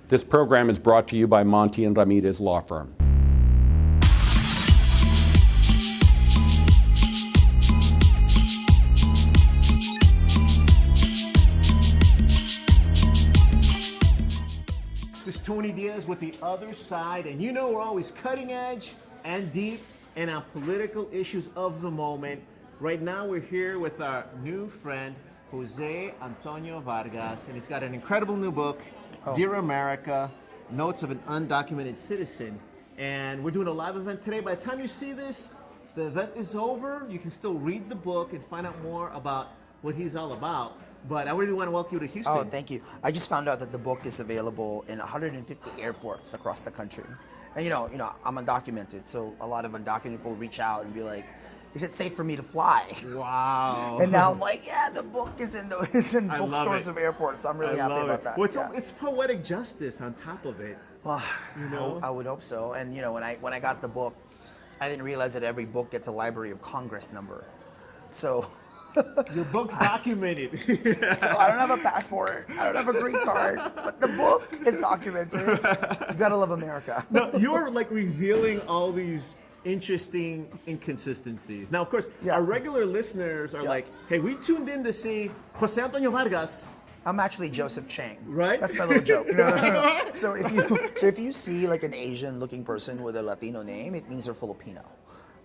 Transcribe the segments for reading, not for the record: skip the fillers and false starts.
This program is brought to you by Monty and Ramirez Law Firm. This is Tony Diaz with The Other Side, and you know we're always cutting edge and deep and on political issues of the moment. Right now we're here with our new friend, Jose Antonio Vargas, and he's got an incredible new book, Dear America, Notes of an Undocumented Citizen. And we're doing a live event today. By the time you see this, the event is over. You can still read the book and find out more about what he's all about. But I really want to welcome you to Houston. Oh, thank you. I just found out that the book is available in 150 airports across the country. And you know, I'm undocumented, so a lot of undocumented people reach out and be like, "Is it safe for me to fly?" Wow. And now I'm like, "Yeah, the book is in bookstores of airports." So I'm really happy about that. Well, it's poetic justice on top of it. Well, You know? I would hope so. And you know, when I got the book, I didn't realize that every book gets a Library of Congress number. So. Your book's documented. So I don't have a passport, I don't have a green card, but the book is documented. You gotta love America. No, you're like revealing all these interesting inconsistencies. Now, of course, Yeah. our regular listeners are like, hey, we tuned in to see Jose Antonio Vargas. I'm actually Joseph Chang. Right? That's my little joke. No. So if you see like an Asian-looking person with a Latino name, it means they're Filipino.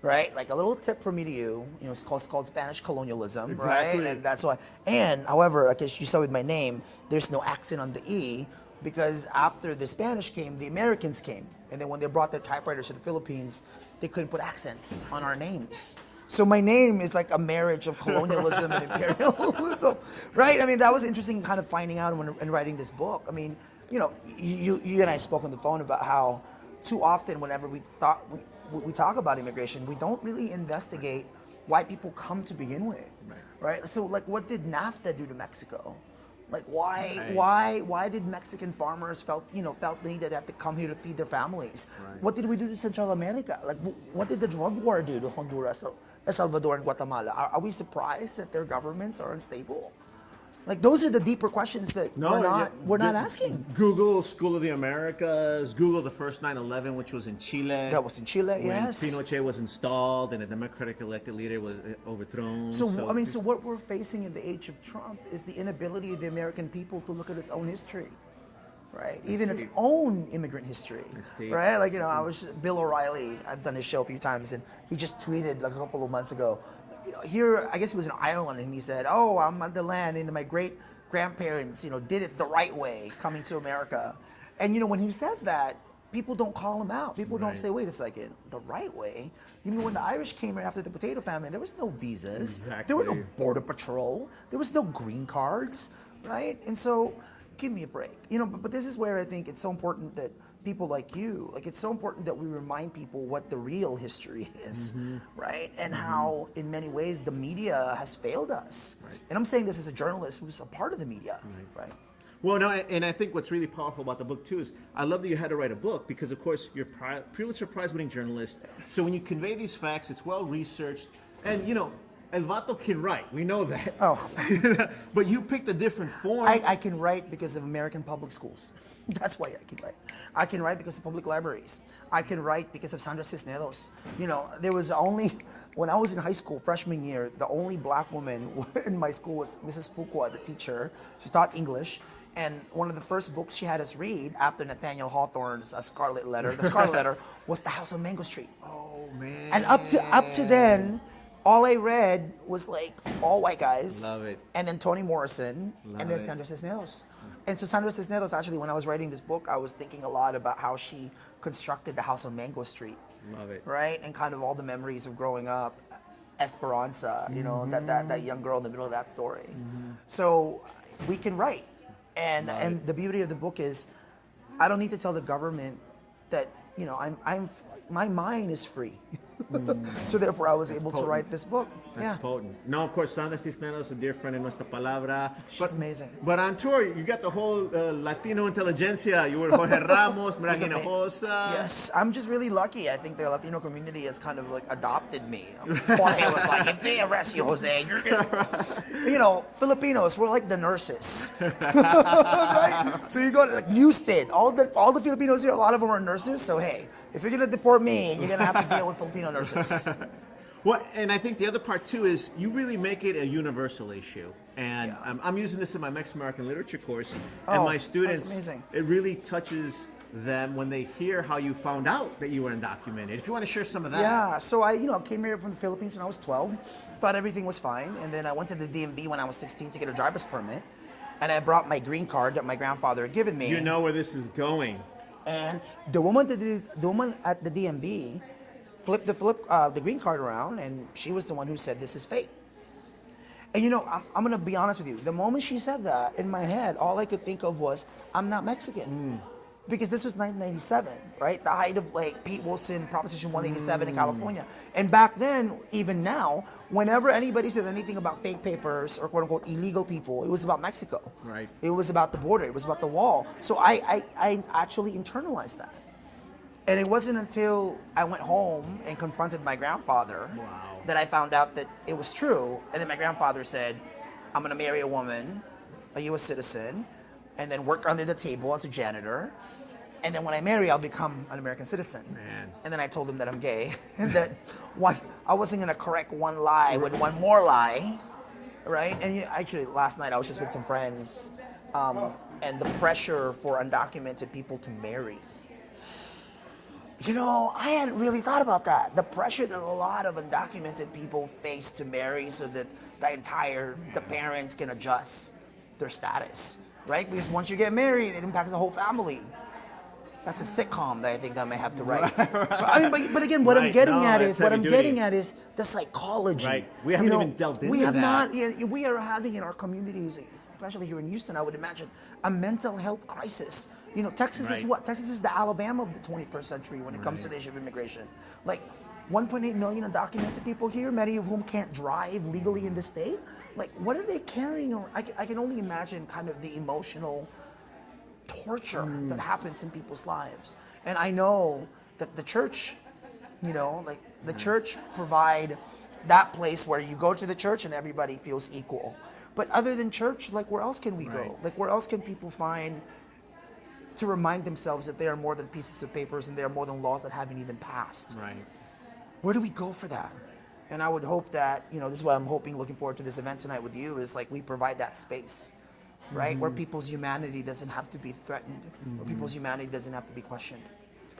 Right? Like a little tip from me to you, it's called Spanish colonialism, Exactly. right? And that's why. And however, like as you saw with my name, there's no accent on the E because after the Spanish came, the Americans came. And then when they brought their typewriters to the Philippines, they couldn't put accents on our names. So my name is like a marriage of colonialism and imperialism, right? I mean, that was interesting kind of finding out when writing this book. I mean, you and I spoke on the phone about how too often whenever we talk about immigration, we don't really investigate why people come to begin with, right? So like, what did NAFTA do to Mexico? Like, why did Mexican farmers felt the need that they had to come here to feed their families? Right. What did we do to Central America? Like, what did the drug war do to Honduras, El Salvador, and Guatemala? Are we surprised that their governments are unstable? Like, those are the deeper questions that we're not asking. Google School of the Americas, Google the first 9/11, which was in Chile. That was in Chile, when yes. Pinochet was installed and a democratic elected leader was overthrown. So what we're facing in the age of Trump is the inability of the American people to look at its own history, right? Even its own immigrant history, right? Like, I was Bill O'Reilly. I've done his show a few times, and he just tweeted like a couple of months ago. Here, I guess he was in Ireland, and he said, "Oh, I'm on the land, and my great grandparents, did it the right way, coming to America." And when he says that, people don't call him out. People don't say, "Wait a second, the right way." When the Irish came right after the potato famine, there was no visas, there were no border patrol, there was no green cards, right? And so, give me a break, But this is where I think it's so important that people like you, it's so important that we remind people what the real history is, right? And how, in many ways, the media has failed us. Right. And I'm saying this as a journalist who's a part of the media, right? Well, no, and I think what's really powerful about the book, too, is I love that you had to write a book because, of course, you're a Pulitzer Prize-winning journalist. So when you convey these facts, it's well-researched. And, El Vato can write. We know that. Oh. But you picked a different form. I can write because of American public schools. That's why I can write. I can write because of public libraries. I can write because of Sandra Cisneros. There was only, when I was in high school, freshman year, the only black woman in my school was Mrs. Fuqua, the teacher. She taught English. And one of the first books she had us read after Nathaniel Hawthorne's Scarlet Letter, the Scarlet Letter, was The House on Mango Street. Oh, man. And up to then, all I read was like all white guys. Love it. And then Toni Morrison, and then it. Sandra Cisneros. And so Sandra Cisneros, actually, when I was writing this book, I was thinking a lot about how she constructed the house on Mango Street. Love it. Right? And kind of all the memories of growing up. Esperanza, that young girl in the middle of that story. So we can write. And the beauty of the book is I don't need to tell the government that my mind is free. So therefore, I was able to potent. write this book. That's Yeah. potent. No, of course, Sandra Cisneros, a dear friend in Nuestra Palabra. She's amazing. But on tour, you got the whole Latino intelligentsia. You were Jorge Ramos, Mira It's ama- Hinojosa. Yes, I'm just really lucky. I think the Latino community has kind of like adopted me. Jorge was like, if they arrest you, Jose, you're gonna... Filipinos, we're like the nurses. Right? So you go to like Houston, all the Filipinos here, a lot of them are nurses. So hey, if you're gonna deport me, you're gonna have to deal with Filipino nurses. Well, and I think the other part too is you really make it a universal issue. And Yeah. I'm using this in my Mexican American literature course, Oh, and my that's students, amazing. it really touches them when they hear how you found out that you were undocumented. If you want to share some of that. Yeah, so I came here from the Philippines when I was 12, thought everything was fine, and then I went to the DMV when I was 16 to get a driver's permit, and I brought my green card that my grandfather had given me. You know where this is going. And the woman at the DMV flipped the green card around, and she was the one who said this is fake. And I'm gonna be honest with you. The moment she said that, in my head, all I could think of was, I'm not Mexican. Because this was 1997, right? The height of like Pete Wilson, Proposition 187 in California. And back then, even now, whenever anybody said anything about fake papers or quote unquote illegal people, it was about Mexico. Right. It was about the border. It was about the wall. So I actually internalized that. And it wasn't until I went home and confronted my grandfather Wow. that I found out that it was true. And then my grandfather said, I'm gonna marry a woman, a US citizen, and then work under the table as a janitor. And then when I marry, I'll become an American citizen. Man. And then I told him that I'm gay and that I wasn't gonna correct one lie with one more lie, right? And actually, last night I was just with some friends, and the pressure for undocumented people to marry. I hadn't really thought about that. The pressure that a lot of undocumented people face to marry so that the parents can adjust their status, right? Because once you get married, it impacts the whole family. That's a sitcom that I think I may have to write. But again, what I'm Right. getting No, at it's is heavy duty. the psychology. Right. We haven't even delved We into have that. not. Yeah, we are having in our communities, especially here in Houston, I would imagine, a mental health crisis. Texas is Right. what? Texas is the Alabama of the 21st century when it comes to the issue of immigration. Like 1.8 million undocumented people here, many of whom can't drive legally in the state. Like, what are they carrying? I can only imagine kind of the emotional torture that happens in people's lives. And I know that the church, the church provide that place where you go to the church and everybody feels equal. But other than church, like where else can we go? Right. Like where else can people find to remind themselves that they are more than pieces of papers and they are more than laws that haven't even passed? Right. Where do we go for that? And I would hope that, this is what I'm hoping, looking forward to this event tonight with you, is like we provide that space, right? Where people's humanity doesn't have to be threatened, where people's humanity doesn't have to be questioned.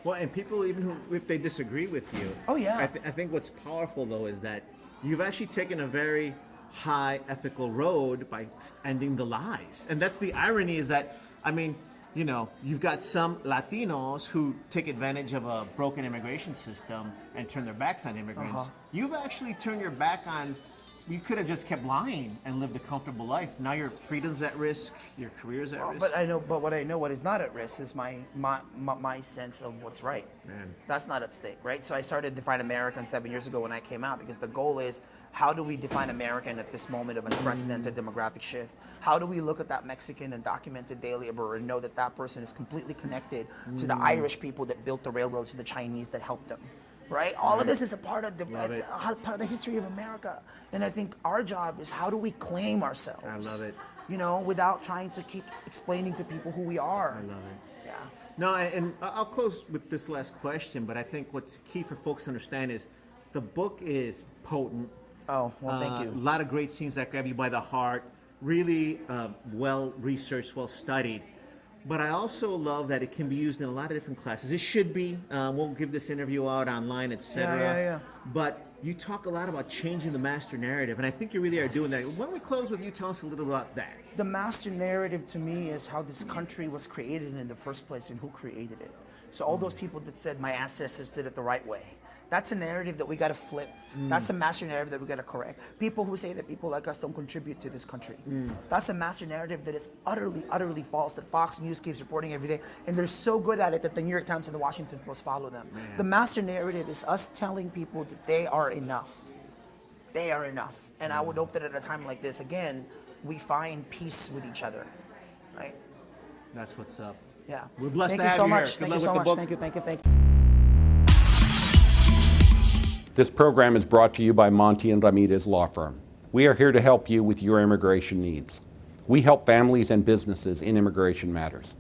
Well, and people, even if they disagree with you. Oh, yeah. I think what's powerful, though, is that you've actually taken a very high ethical road by ending the lies. And that's the irony is that, you've got some Latinos who take advantage of a broken immigration system and turn their backs on immigrants. You've actually turned your back on, you could have just kept lying and lived a comfortable life. Now your freedom's at risk, your career's at risk. But what is not at risk is my sense of what's right. Man. That's not at stake, right? So I started Define American 7 years ago when I came out, because the goal is, how do we define American at this moment of unprecedented demographic shift? How do we look at that Mexican undocumented day laborer and know that that person is completely connected to the Irish people that built the railroads and the Chinese that helped them? Right? All of this is a part of Love it. part of the history of America. And I think our job is, how do we claim ourselves? I love it. Without trying to keep explaining to people who we are. I love it. Yeah. No, and I'll close with this last question, but I think what's key for folks to understand is the book is potent. Oh, well, thank A you. lot of great scenes that grab you by the heart, really well researched, well studied. But I also love that it can be used in a lot of different classes. It should be. We'll give this interview out online, etc. Yeah. But you talk a lot about changing the master narrative, and I think you really are doing that. Why don't we close with you telling us a little about that? The master narrative to me is how this country was created in the first place and who created it. So all those people that said my ancestors did it the right way, That's a narrative that we got to flip. That's a master narrative that we got to correct. People who say that people like us don't contribute to this country. That's a master narrative that is utterly, utterly false, that Fox News keeps reporting every day. And they're so good at it that the New York Times and the Washington Post follow them. The master narrative is us telling people that they are enough. They are enough. And I would hope that at a time like this, again, we find peace with each other, right? That's what's up. Yeah. We're blessed Thank to you have so you here. much. Good Thank luck you so with the much. book. Thank you, thank you, thank you. This program is brought to you by Monty and Ramirez Law Firm. We are here to help you with your immigration needs. We help families and businesses in immigration matters.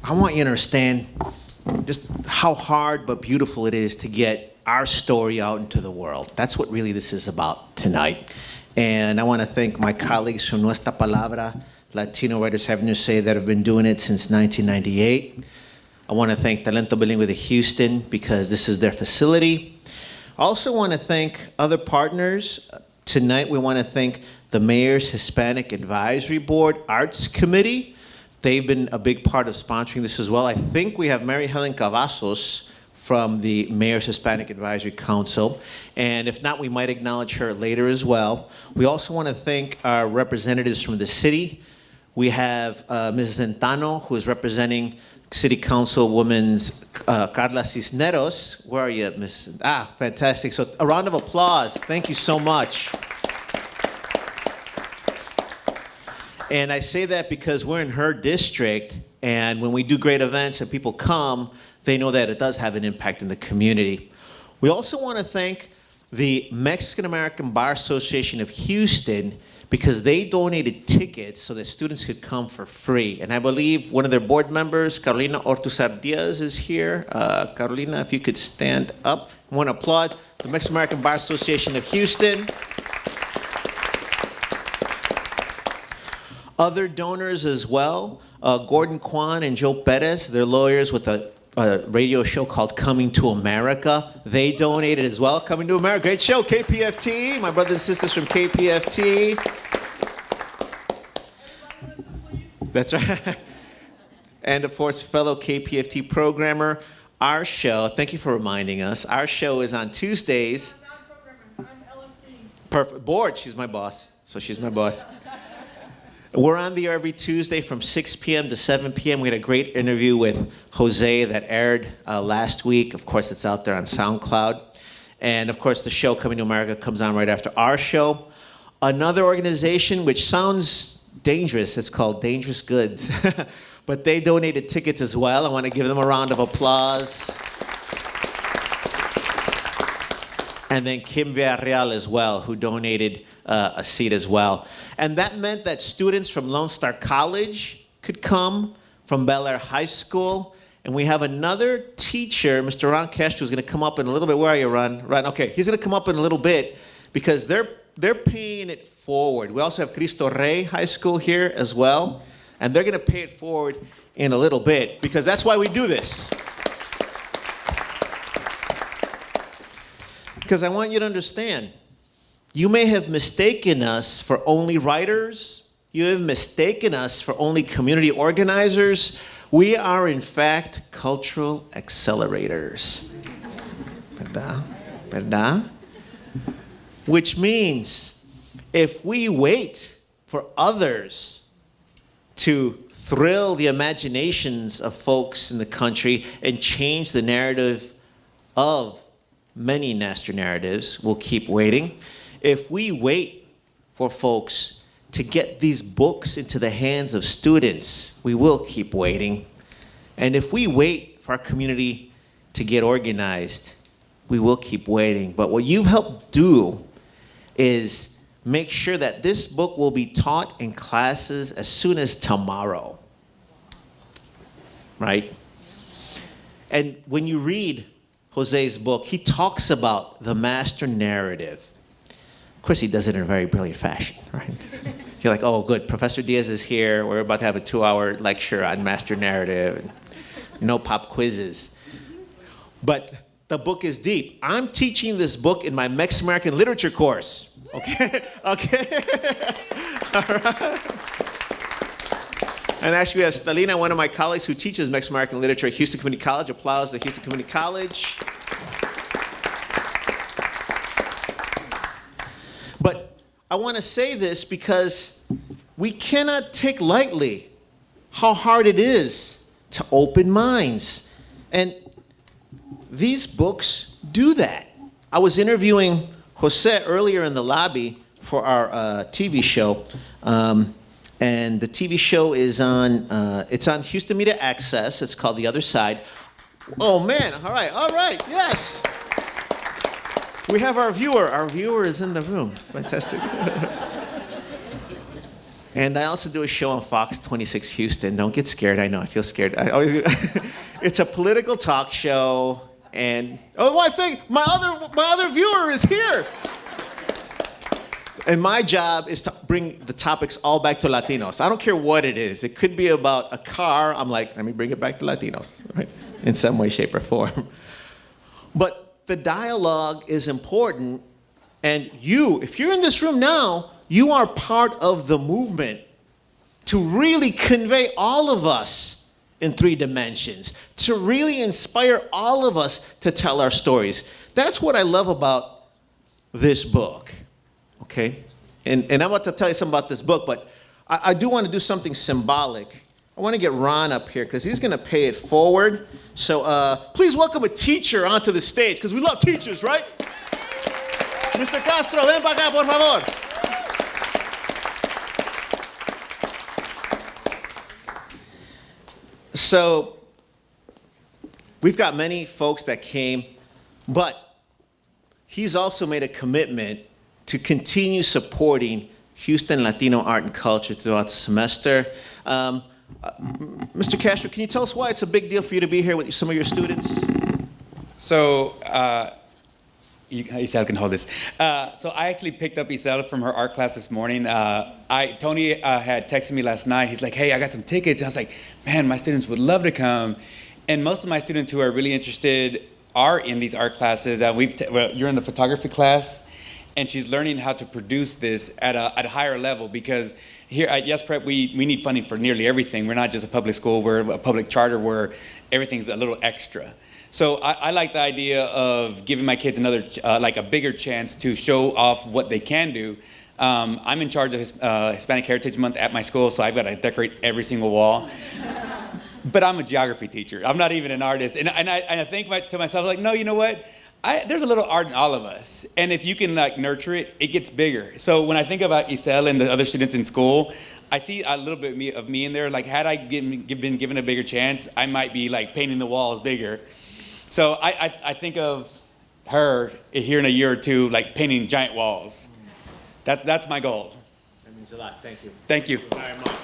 I want you to understand just how hard but beautiful it is to get our story out into the world. That's what really this is about tonight. And I want to thank my colleagues from Nuestra Palabra, Latino Writers Avenue, say that have been doing it since 1998. I want to thank Talento Bilingüe de Houston because this is their facility. I also want to thank other partners. Tonight we want to thank the Mayor's Hispanic Advisory Board Arts Committee. They've been a big part of sponsoring this as well. I think we have Mary Helen Cavazos from the Mayor's Hispanic Advisory Council. And if not, we might acknowledge her later as well. We also want to thank our representatives from the city. We have Mrs. Zentano, who is representing City Councilwoman Carla Cisneros. Where are you, Miss? Ah, fantastic. So a round of applause. Thank you so much. And I say that because we're in her district, and when we do great events and people come, they know that it does have an impact in the community. We also want to thank the Mexican American Bar Association of Houston because they donated tickets so that students could come for free. And I believe one of their board members, Carolina Ortuzar Diaz, is here. Carolina, if you could stand up. I want to applaud the Mexican American Bar Association of Houston. Other donors as well, Gordon Kwan and Joe Perez, they're lawyers with a radio show called Coming to America. They donated as well. Coming to America, great show, KPFT, my brothers and sisters from KPFT. That's right. And of course, fellow KPFT programmer, our show, thank you for reminding us, our show is on Tuesdays. I'm LSB. Perfect, board, she's my boss, so she's my boss. We're on the air every Tuesday from 6 p.m. to 7 p.m. We had a great interview with Jose that aired last week. Of course, it's out there on SoundCloud. And of course, the show Coming to America comes on right after our show. Another organization, which sounds dangerous, it's called Dangerous Goods. But they donated tickets as well. I want to give them a round of applause. And then Kim Villarreal as well, who donated a seat as well. And that meant that students from Lone Star College could come, from Bel Air High School. And we have another teacher, Mr. Ron Castro, who's going to come up in a little bit. Where are you, Ron? Ron, okay. He's going to come up in a little bit because they're paying it forward. We also have Cristo Rey High School here as well. And they're going to pay it forward in a little bit because that's why we do this. Because I want you to understand, you may have mistaken us for only writers. You have mistaken us for only community organizers. We are, in fact, cultural accelerators. ¿Verdad? ¿Verdad? Which means if we wait for others to thrill the imaginations of folks in the country and change the narrative of many master narratives, we'll keep waiting. If we wait for folks to get these books into the hands of students, we will keep waiting. And if we wait for our community to get organized, we will keep waiting. But what you've helped do is make sure that this book will be taught in classes as soon as tomorrow, right? And when you read Jose's book, he talks about the master narrative. Of course, he does it in a very brilliant fashion, right? You're like, oh, good, Professor Diaz is here. We're about to have a 2-hour lecture on master narrative. pop quizzes. But the book is deep. I'm teaching this book in my Mexican literature course. Okay? Okay? All right. And actually, we have Stalina, one of my colleagues who teaches Mexican literature at Houston Community College. Applause to Houston Community College. But I want to say this because we cannot take lightly how hard it is to open minds. And these books do that. I was interviewing Jose earlier in the lobby for our TV show. And the TV show is it's on Houston Media Access. It's called The Other Side. Oh man, all right, yes. We have our viewer. Our viewer is in the room. Fantastic. And I also do a show on Fox 26 Houston. Don't get scared. I know, I feel scared. I always It's a political talk show. And, I think my other viewer is here. And my job is to bring the topics all back to Latinos. I don't care what it is. It could be about a car. I'm like, let me bring it back to Latinos, right? In some way, shape, or form. But the dialogue is important. And if you're in this room now, you are part of the movement to really convey all of us in 3 dimensions, to really inspire all of us to tell our stories. That's what I love about this book. Okay, and I'm about to tell you something about this book, but I do want to do something symbolic. I want to get Ron up here because he's going to pay it forward. So please welcome a teacher onto the stage because we love teachers, right? Mr. Castro, ven para acá, por favor. So we've got many folks that came, but he's also made a commitment to continue supporting Houston Latino art and culture throughout the semester. Mr. Castro, can you tell us why it's a big deal for you to be here with some of your students? So, Isel can hold this. So I actually picked up Isel from her art class this morning. Tony had texted me last night. He's like, hey, I got some tickets. And I was like, man, my students would love to come. And most of my students who are really interested are in these art classes. You're in the photography class. And she's learning how to produce this at a higher level because here at Yes Prep, we need funding for nearly everything. We're not just a public school, we're a public charter where everything's a little extra. So I like the idea of giving my kids a bigger chance to show off what they can do. I'm in charge of Hispanic Heritage Month at my school, so I've got to decorate every single wall. But I'm a geography teacher. I'm not even an artist. And I think to myself, like, no, you know what? There's a little art in all of us, and if you can nurture it, it gets bigger. So when I think about Isel and the other students in school, I see a little bit of me in there. Like, had I been given a bigger chance, I might be like painting the walls bigger. So I think of her here in a year or two, like painting giant walls. That's my goal. That means a lot. Thank you. Thank you. Very much.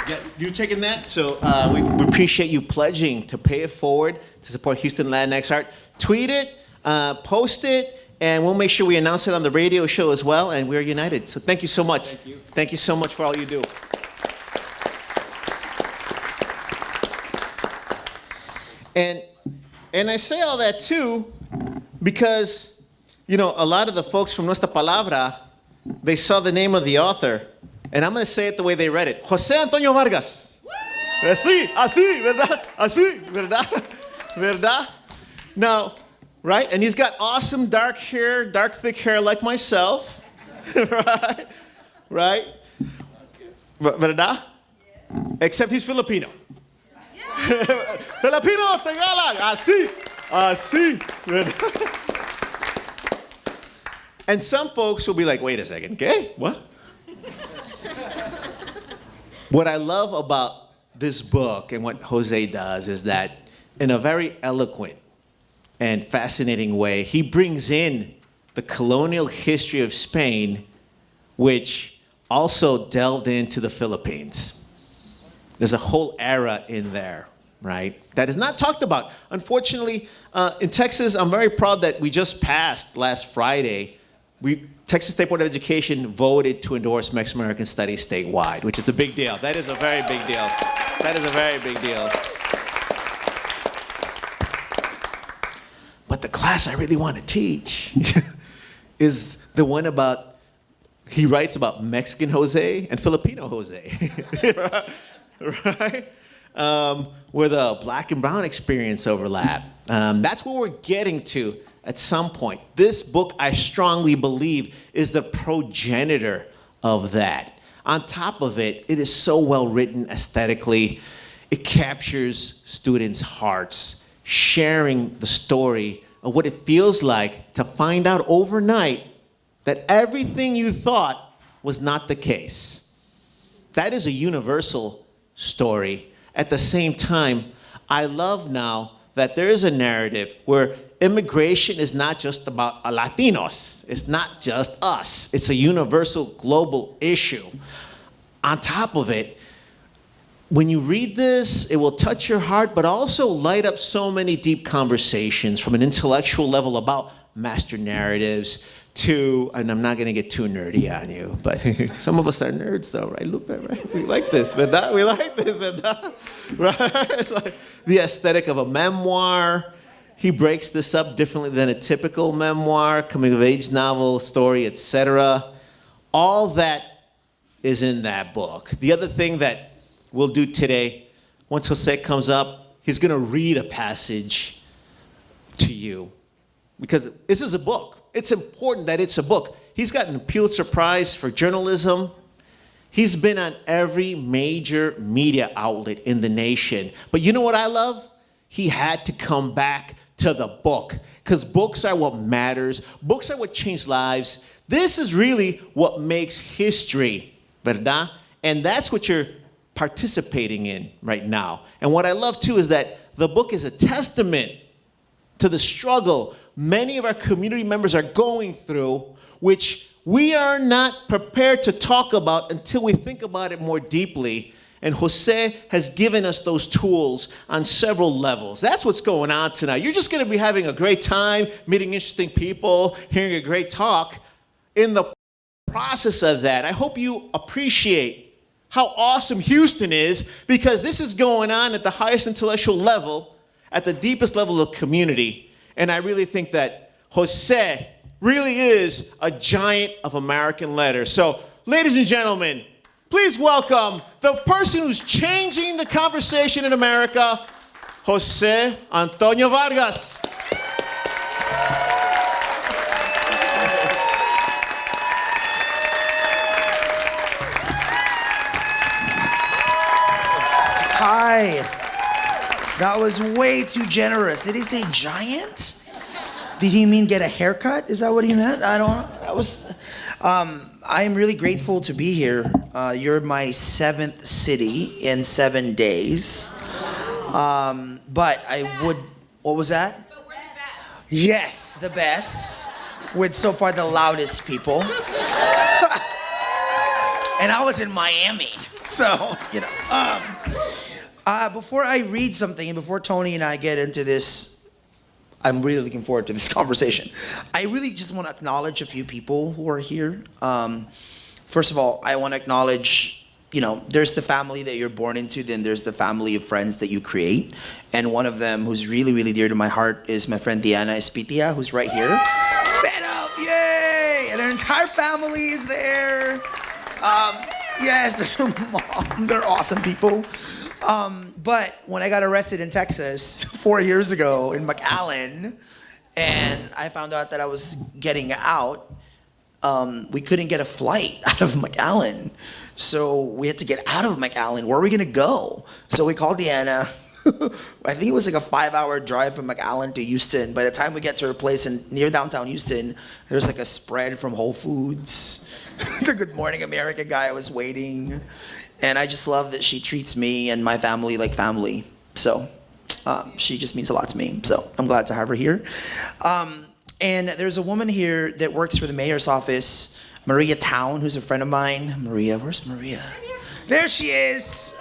Yeah, you taking that? So we appreciate you pledging to pay it forward to support Houston Latinx art. Tweet it, post it, and we'll make sure we announce it on the radio show as well, and we're united. So thank you so much. Thank you. Thank you so much for all you do. And I say all that too because, a lot of the folks from Nuestra Palabra, they saw the name of the author. And I'm going to say it the way they read it. José Antonio Vargas. Así, ¿verdad? Así, ¿verdad? ¿Verdad? Now, right? And he's got awesome dark hair, dark thick hair like myself. Right? Right? ¿Verdad? Except he's Filipino. Filipino, Tagalog. Así, ¿verdad? And some folks will be like, wait a second, okay? What? What I love about this book and what Jose does is that in a very eloquent and fascinating way, he brings in the colonial history of Spain, which also delved into the Philippines. There's a whole era in there, right? That is not talked about. Unfortunately, in Texas, I'm very proud that we just passed last Friday Texas State Board of Education voted to endorse Mexican American Studies statewide, which is a big deal. That is a very big deal. That is a very big deal. But the class I really want to teach is the one about, he writes about Mexican Jose and Filipino Jose, right? Where the black and brown experience overlap. That's what we're getting to at some point. This book, I strongly believe, is the progenitor of that. On top of it, it is so well written aesthetically. It captures students' hearts, sharing the story of what it feels like to find out overnight that everything you thought was not the case. That is a universal story. At the same time, I love now that there is a narrative where immigration is not just about Latinos. It's not just us. It's a universal global issue. On top of it, when you read this, it will touch your heart, but also light up so many deep conversations from an intellectual level about master narratives to, and I'm not going to get too nerdy on you, but some of us are nerds though, right, Lupe? Right? We like this, ¿verdad? We like this, ¿verdad? Right? It's like the aesthetic of a memoir. He breaks this up differently than a typical memoir, coming-of-age novel, story, etc. All that is in that book. The other thing that we'll do today, once Jose comes up, he's going to read a passage to you. Because this is a book. It's important that it's a book. He's gotten a Pulitzer Prize for journalism. He's been on every major media outlet in the nation. But you know what I love? He had to come back to the book. Because books are what matters. Books are what change lives. This is really what makes history, ¿verdad? And that's what you're participating in right now. And what I love too is that the book is a testament to the struggle many of our community members are going through, which we are not prepared to talk about until we think about it more deeply. And Jose has given us those tools on several levels. That's what's going on tonight. You're just going to be having a great time, meeting interesting people, hearing a great talk. In the process of that, I hope you appreciate how awesome Houston is, because this is going on at the highest intellectual level, at the deepest level of community. And I really think that Jose really is a giant of American letters. So, ladies and gentlemen, please welcome the person who's changing the conversation in America, Jose Antonio Vargas. Hi. That was way too generous. Did he say giant? Did he mean get a haircut? Is that what he meant? I don't know. That was. I am really grateful to be here. You're my 7th city in 7 days. But I would. What was that? But we're the best. Yes, the best. With so far the loudest people. And I was in Miami, so you know. Before I read something, and before Tony and I get into this, I'm really looking forward to this conversation. I really just want to acknowledge a few people who are here. First of all, I want to acknowledge, you know, there's the family that you're born into, then there's the family of friends that you create. And one of them who's really, really dear to my heart is my friend Diana Espitia, who's right here. Stand up, yay! And her entire family is there. Yes, that's her mom. They're awesome people. But when I got arrested in Texas 4 years ago in McAllen, and I found out that I was getting out, we couldn't get a flight out of McAllen. So we had to get out of McAllen. Where are we gonna go? So we called Deanna. I think it was like a 5-hour drive from McAllen to Houston. By the time we get to her place near downtown Houston, there's like a spread from Whole Foods. The Good Morning America guy was waiting. And I just love that she treats me and my family like family. So she just means a lot to me. So I'm glad to have her here. And there's a woman here that works for the mayor's office, Maria Town, who's a friend of mine. Maria, where's Maria? There she is.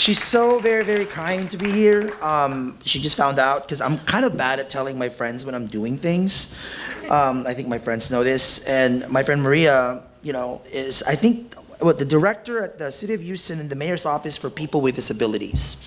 She's so very, very kind to be here. She just found out because I'm kind of bad at telling my friends when I'm doing things. I think my friends know this. And my friend Maria, is, I think, the director at the City of Houston and the mayor's office for people with disabilities.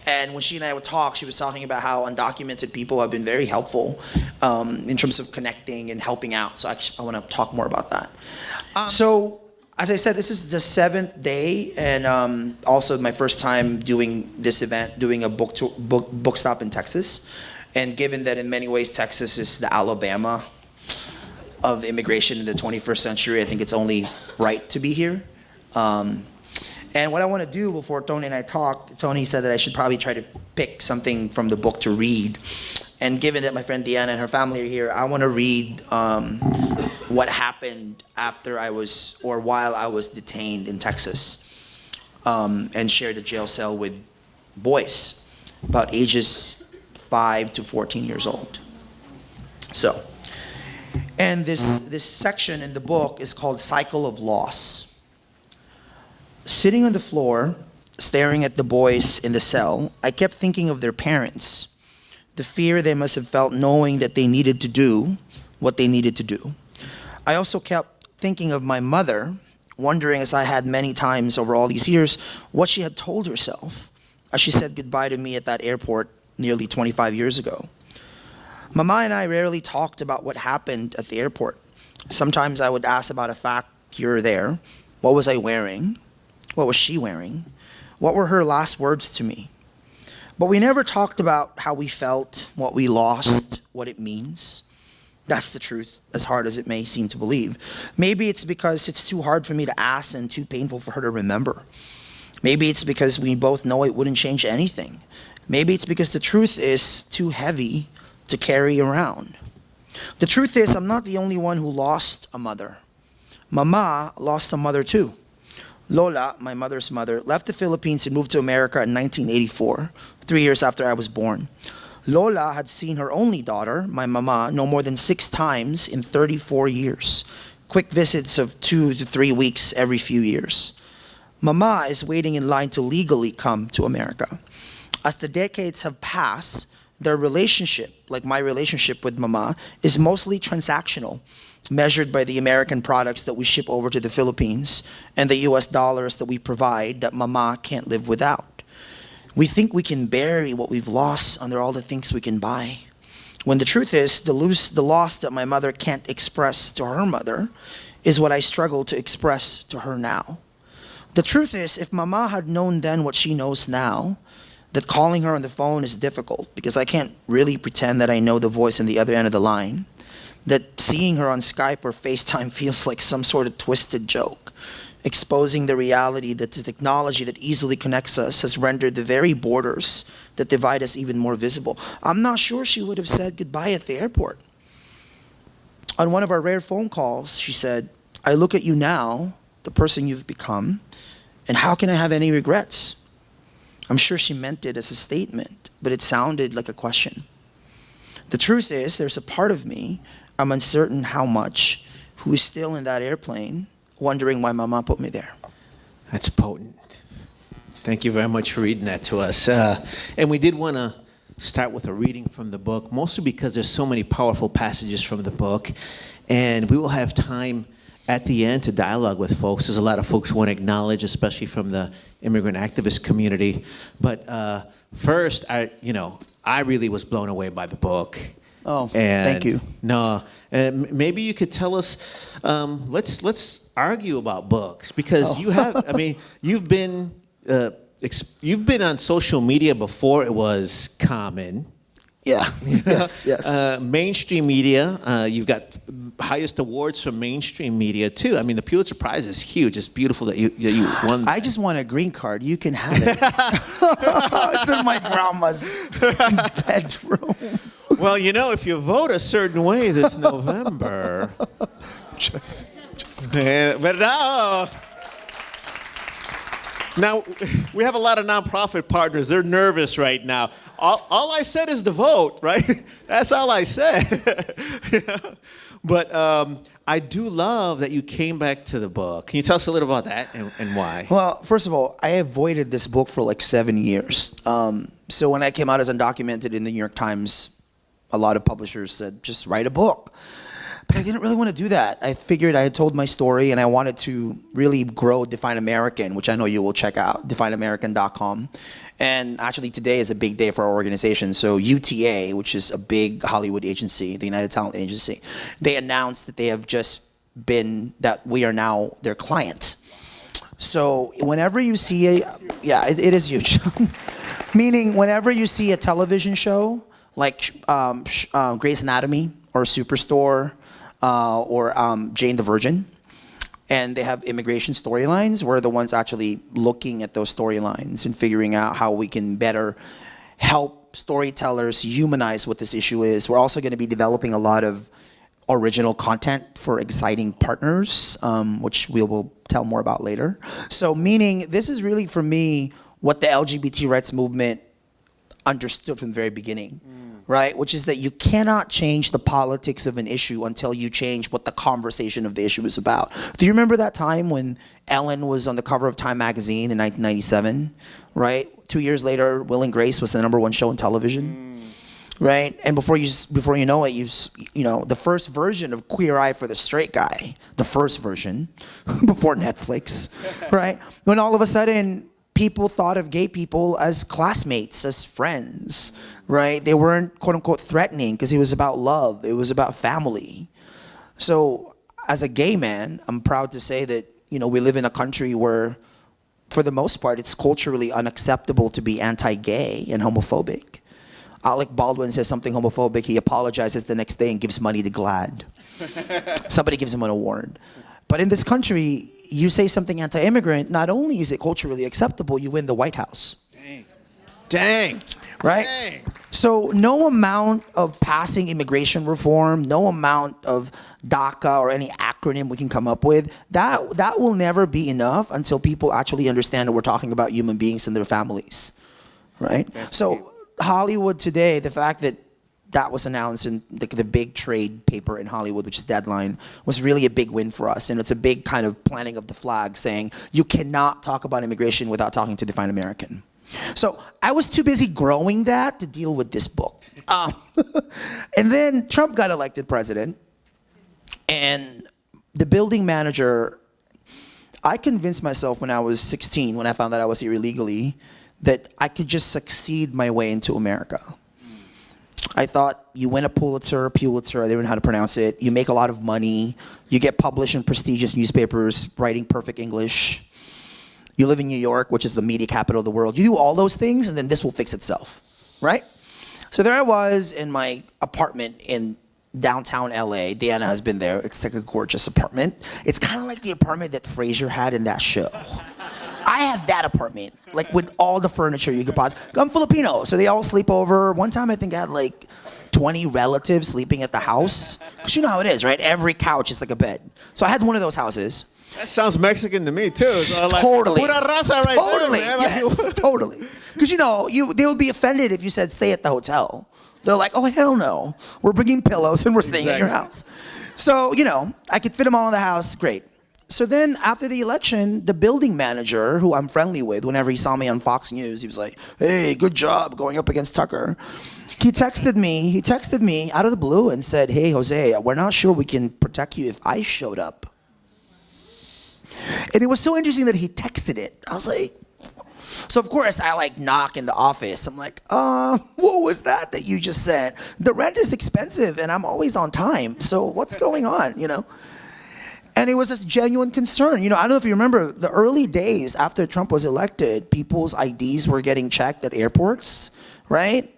And when she and I would talk, she was talking about how undocumented people have been very helpful in terms of connecting and helping out. So I want to talk more about that. So, as I said, this is the 7th day, and also my first time doing this event, doing a book stop in Texas. And given that in many ways Texas is the Alabama of immigration in the 21st century, I think it's only right to be here. And what I want to do before Tony and I talk, Tony said that I should probably try to pick something from the book to read. And given that my friend Deanna and her family are here, I want to read what happened after while I was detained in Texas, and shared a jail cell with boys about ages 5 to 14 years old. So, and this section in the book is called Cycle of Loss. Sitting on the floor, staring at the boys in the cell, I kept thinking of their parents, the fear they must have felt knowing that they needed to do what they needed to do. I also kept thinking of my mother, wondering, as I had many times over all these years, what she had told herself as she said goodbye to me at that airport nearly 25 years ago. Mama and I rarely talked about what happened at the airport. Sometimes I would ask about a fact here or there. What was I wearing? What was she wearing? What were her last words to me? But we never talked about how we felt, what we lost, what it means. That's the truth, as hard as it may seem to believe. Maybe it's because it's too hard for me to ask and too painful for her to remember. Maybe it's because we both know it wouldn't change anything. Maybe it's because the truth is too heavy to carry around. The truth is, I'm not the only one who lost a mother. Mama lost a mother too. Lola, my mother's mother, left the Philippines and moved to America in 1984, 3 years after I was born. Lola had seen her only daughter, my mama, no more than 6 times in 34 years. Quick visits of 2 to 3 weeks every few years. Mama is waiting in line to legally come to America. As the decades have passed, their relationship, like my relationship with Mama, is mostly transactional, measured by the American products that we ship over to the Philippines and the US dollars that we provide that Mama can't live without. We think we can bury what we've lost under all the things we can buy, when the truth is the loss that my mother can't express to her mother is what I struggle to express to her now. The truth is, if Mama had known then what she knows now, that calling her on the phone is difficult because I can't really pretend that I know the voice on the other end of the line, that seeing her on Skype or FaceTime feels like some sort of twisted joke, exposing the reality that the technology that easily connects us has rendered the very borders that divide us even more visible. I'm not sure she would have said goodbye at the airport. On one of our rare phone calls, she said, "I look at you now, the person you've become, and how can I have any regrets?" I'm sure she meant it as a statement, but it sounded like a question. The truth is, there's a part of me, I'm uncertain how much, who is still in that airplane, wondering why Mama put me there. That's potent. Thank you very much for reading that to us. And we did want to start with a reading from the book, mostly because there's so many powerful passages from the book. And we will have time at the end to dialogue with folks. There's a lot of folks who want to acknowledge, especially from the immigrant activist community. But first, I really was blown away by the book. Oh, And thank you. No, and maybe you could tell us. Let's argue about books because you have. I mean, you've been on social media before it was common. Yeah. Yes. Mainstream media. You've got highest awards from mainstream media too. I mean, the Pulitzer Prize is huge. It's beautiful that you won. That. I just want a green card. You can have it. It's in my grandma's bedroom. Well, if you vote a certain way this November. Just But now, we have a lot of nonprofit partners. They're nervous right now. All I said is the vote, right? That's all I said. But I do love that you came back to the book. Can you tell us a little about that and why? Well, first of all, I avoided this book for like 7 years. So when I came out as undocumented in the New York Times, a lot of publishers said, just write a book. But I didn't really want to do that. I figured I had told my story and I wanted to really grow Define American, which I know you will check out, defineamerican.com. And actually today is a big day for our organization. So UTA, which is a big Hollywood agency, the United Talent Agency, they announced that they have just been, that we are now their client. So whenever you see it is huge. Meaning whenever you see a television show like Grey's Anatomy or Superstore, or Jane the Virgin, and they have immigration storylines. We're the ones actually looking at those storylines and figuring out how we can better help storytellers humanize what this issue is. We're also going to be developing a lot of original content for exciting partners, which we will tell more about later. So meaning this is really, for me, what the LGBT rights movement understood from the very beginning. Right? Which is that you cannot change the politics of an issue until you change what the conversation of the issue is about. Do you remember that time when Ellen was on the cover of Time magazine in 1997? Right? 2 years later, Will and Grace was the #1 show on television. Right? And before you know it, you know, the first version of Queer Eye for the Straight Guy, the first version, before Netflix, right? When all of a sudden, people thought of gay people as classmates, as friends, right? They weren't, quote unquote, threatening because it was about love. It was about family. So as a gay man, I'm proud to say that, you know, we live in a country where, for the most part, it's culturally unacceptable to be anti-gay and homophobic. Alec Baldwin says something homophobic, he apologizes the next day and gives money to GLAAD. Somebody gives him an award. But in this country, you say something anti-immigrant, not only is it culturally acceptable, you win the White House. Dang. Right? Dang. So no amount of passing immigration reform, no amount of DACA or any acronym we can come up with, that will never be enough until people actually understand that we're talking about human beings and their families. Right? So Hollywood today, the fact that that was announced in the big trade paper in Hollywood, which is Deadline, was really a big win for us. And it's a big kind of planting of the flag saying, you cannot talk about immigration without talking to Define American. So I was too busy growing that to deal with this book. And then Trump got elected president. And the building manager, I convinced myself when I was 16, when I found that I was here illegally, that I could just succeed my way into America. I thought you win a Pulitzer, I don't know how to pronounce it. You make a lot of money. You get published in prestigious newspapers, writing perfect English. You live in New York, which is the media capital of the world. You do all those things, and then this will fix itself, right? So there I was in my apartment in downtown LA. Deanna has been there. It's like a gorgeous apartment. It's kind of like the apartment that Frasier had in that show. I have that apartment, like with all the furniture you could possibly. I'm Filipino, so they all sleep over. One time I think I had like 20 relatives sleeping at the house. Because you know how it is, right? Every couch is like a bed. So I had one of those houses. That sounds Mexican to me too. So Totally. Pura raza right Totally, there, man. yes, totally. Because you know, they would be offended if you said stay at the hotel. They're like, oh hell no, we're bringing pillows and we're staying at your house. So you know, I could fit them all in the house, great. So then after the election, the building manager, who I'm friendly with, whenever he saw me on Fox News, he was like, hey, good job going up against Tucker. He texted me out of the blue and said, hey, Jose, we're not sure we can protect you if I showed up. And it was so interesting that he texted it. I was like, so of course I like knock in the office. I'm like, what was that you just said? The rent is expensive and I'm always on time. So what's going on, you know? And it was this genuine concern. You know, I don't know if you remember the early days after Trump was elected, people's IDs were getting checked at airports, right?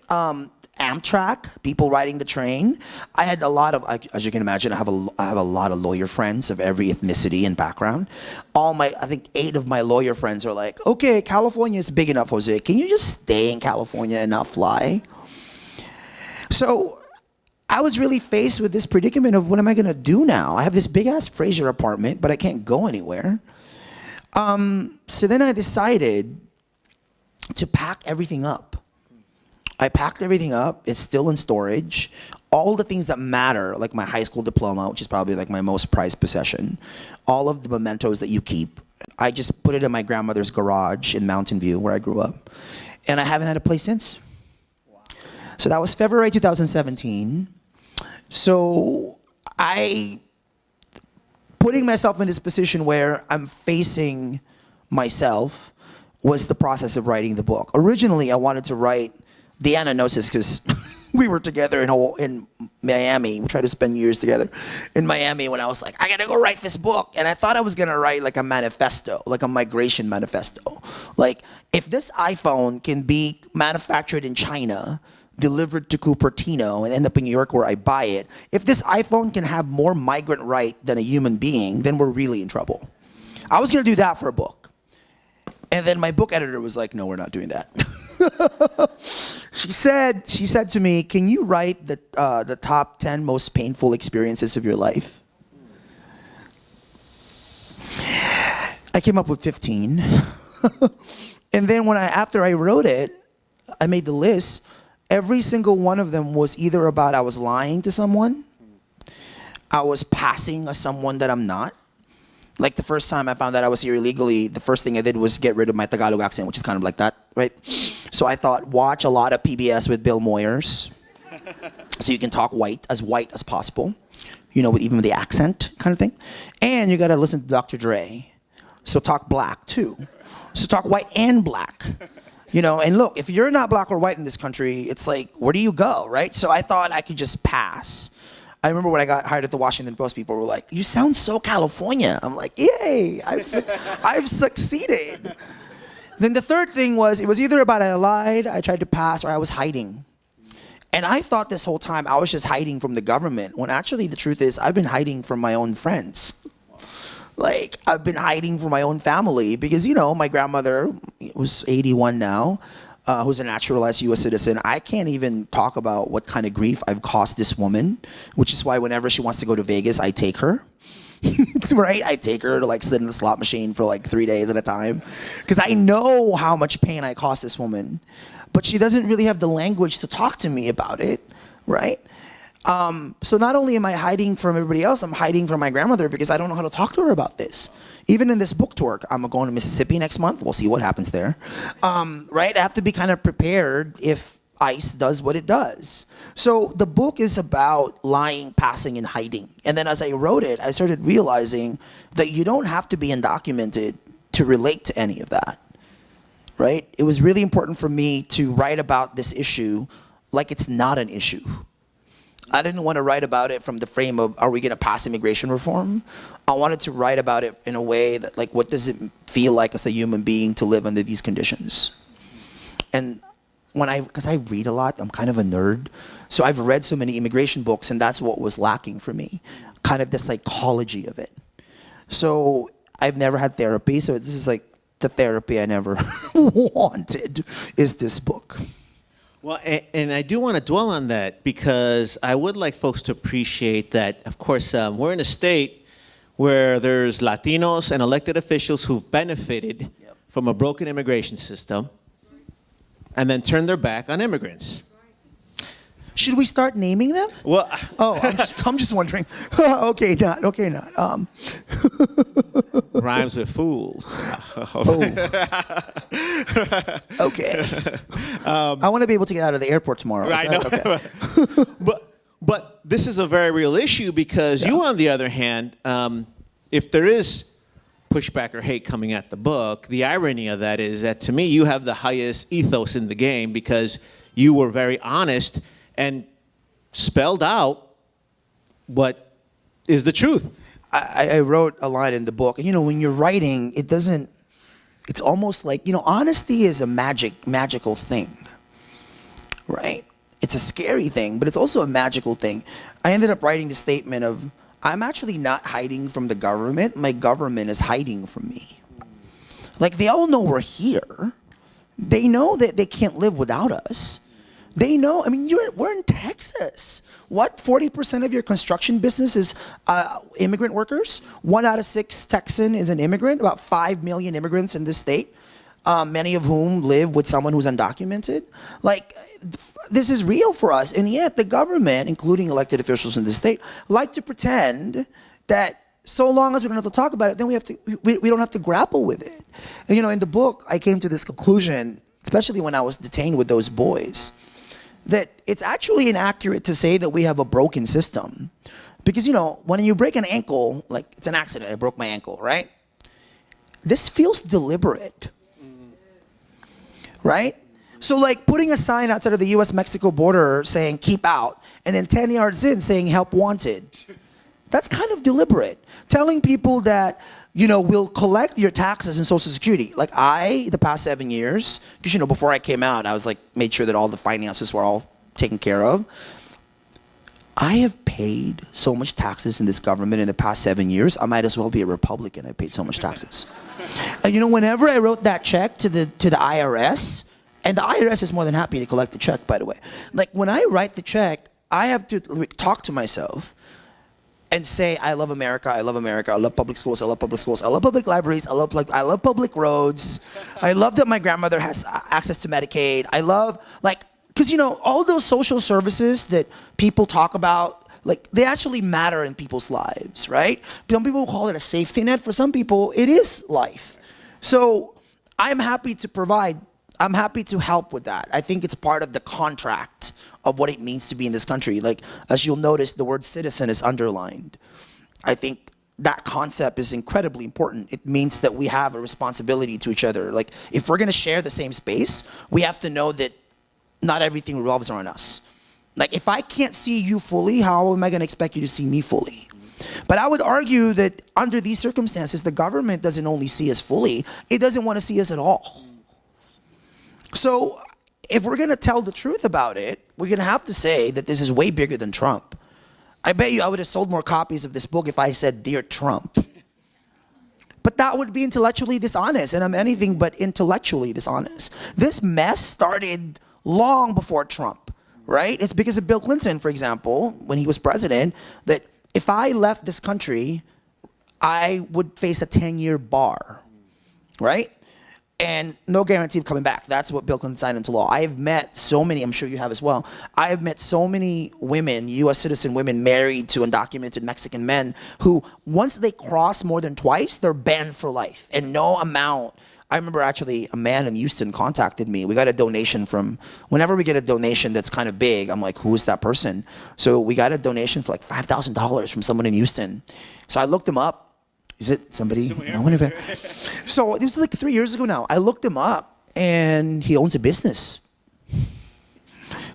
Amtrak, people riding the train. I had a lot of, as you can imagine, I have a lot of lawyer friends of every ethnicity and background. I think 8 of my lawyer friends are like, okay, California is big enough, Jose. Can you just stay in California and not fly? So I was really faced with this predicament of what am I gonna do now? I have this big ass Frasier apartment, but I can't go anywhere. So then I decided to pack everything up. I packed everything up. It's still in storage. All the things that matter, like my high school diploma, which is probably like my most prized possession, all of the mementos that you keep, I just put it in my grandmother's garage in Mountain View, where I grew up. And I haven't had a place since. Wow. So that was February 2017. So putting myself in this position where I'm facing myself was the process of writing the book. Originally, I wanted to write Deanna knows this because we were together in Miami. We tried to spend years together in Miami when I was like, I gotta go write this book. And I thought I was gonna write like a manifesto, like a migration manifesto. Like, if this iPhone can be manufactured in China, delivered to Cupertino, and end up in New York where I buy it, if this iPhone can have more migrant right than a human being, then we're really in trouble. I was gonna do that for a book. And then my book editor was like, no, we're not doing that. She said to me, can you write the top 10 most painful experiences of your life? I came up with 15. And then after I wrote it, I made the list. Every single one of them was either about I was lying to someone, I was passing as someone that I'm not. Like the first time I found out I was here illegally, the first thing I did was get rid of my Tagalog accent, which is kind of like that, right? So I thought, watch a lot of PBS with Bill Moyers, so you can talk white as possible, even with the accent kind of thing. And you gotta listen to Dr. Dre, so talk black too. So talk white and black, And look, if you're not black or white in this country, it's like, where do you go, right? So I thought I could just pass. I remember when I got hired at the Washington Post, people were like, you sound so California. I'm like, yay, I've succeeded. Then the third thing was, it was either about I lied, I tried to pass, or I was hiding. And I thought this whole time I was just hiding from the government, when actually the truth is I've been hiding from my own friends. Like, I've been hiding from my own family because, my grandmother was 81 now, who's a naturalized U.S. citizen. I can't even talk about what kind of grief I've caused this woman, which is why whenever she wants to go to Vegas, I take her. Right? I take her to like sit in the slot machine for like 3 days at a time because I know how much pain I caused this woman, but she doesn't really have the language to talk to me about it, right? So not only am I hiding from everybody else, I'm hiding from my grandmother because I don't know how to talk to her about this. Even in this book tour, I'm going to Mississippi next month. We'll see what happens there. Right? I have to be kind of prepared if ICE does what it does. So the book is about lying, passing, and hiding. And then as I wrote it, I started realizing that you don't have to be undocumented to relate to any of that. Right? It was really important for me to write about this issue like it's not an issue. I didn't want to write about it from the frame of, are we going to pass immigration reform? I wanted to write about it in a way that, like, what does it feel like as a human being to live under these conditions? And because I read a lot, I'm kind of a nerd. So I've read so many immigration books, and that's what was lacking for me, kind of the psychology of it. So I've never had therapy, so this is like the therapy I never wanted, is this book. Well, and I do want to dwell on that because I would like folks to appreciate that, of course, we're in a state where there's Latinos and elected officials who've benefited from a broken immigration system and then turned their back on immigrants. Should we start naming them? Well, I'm just wondering. Okay, not. Rhymes with fools. Okay. I want to be able to get out of the airport tomorrow. Right. Okay. But this is a very real issue because you, on the other hand, if there is pushback or hate coming at the book, the irony of that is that to me, you have the highest ethos in the game because you were very honest and spelled out what is the truth. I wrote a line in the book. When you're writing, it's almost like, honesty is a magical thing, right? It's a scary thing, but it's also a magical thing. I ended up writing the statement of, I'm actually not hiding from the government. My government is hiding from me. Like, they all know we're here. They know that they can't live without us. They know, we're in Texas. What, 40% of your construction business is immigrant workers? 1 out of 6 Texan is an immigrant, about 5 million immigrants in this state, many of whom live with someone who's undocumented. Like, this is real for us, and yet the government, including elected officials in the state, like to pretend that so long as we don't have to talk about it, then we don't have to grapple with it. And, in the book, I came to this conclusion, especially when I was detained with those boys, that it's actually inaccurate to say that we have a broken system. Because, when you break an ankle, like it's an accident, I broke my ankle, right? This feels deliberate, right? So like putting a sign outside of the US-Mexico border saying keep out, and then 10 yards in saying help wanted. That's kind of deliberate. Telling people that, we'll collect your taxes and Social Security. Like the past 7 years, because before I came out, I was like, made sure that all the finances were all taken care of. I have paid so much taxes in this government in the past 7 years, I might as well be a Republican. I paid so much taxes. And whenever I wrote that check to the IRS, and the IRS is more than happy to collect the check, by the way. Like when I write the check, I have to talk to myself and say, I love America, I love America, I love public schools, I love public schools, I love public libraries, I love public roads. I love that my grandmother has access to Medicaid. I love, because all those social services that people talk about, they actually matter in people's lives, right? Some people call it a safety net. For some people, it is life. So I'm happy to provide. I'm happy to help with that. I think it's part of the contract of what it means to be in this country. Like, as you'll notice, the word citizen is underlined. I think that concept is incredibly important. It means that we have a responsibility to each other. Like, if we're gonna share the same space, we have to know that not everything revolves around us. Like, if I can't see you fully, how am I gonna expect you to see me fully? But I would argue that under these circumstances, the government doesn't only see us fully, it doesn't wanna see us at all. So if we're gonna tell the truth about it, we're gonna have to say that this is way bigger than Trump. I bet you I would have sold more copies of this book if I said, Dear Trump. But that would be intellectually dishonest, and I'm anything but intellectually dishonest. This mess started long before Trump, right? It's because of Bill Clinton, for example, when he was president, that if I left this country, I would face a 10-year bar, right? And no guarantee of coming back. That's what Bill Clinton signed into law. I have met so many, I'm sure you have as well, I have met so many women, US citizen women married to undocumented Mexican men who, once they cross more than twice, they're banned for life. And no amount, I remember actually a man in Houston contacted me. We got a donation from, whenever we get a donation that's kind of big, I'm like, who is that person? So we got a donation for like $5,000 from someone in Houston. So I looked him up. Is it somebody? So it was like 3 years ago now. I looked him up, and he owns a business.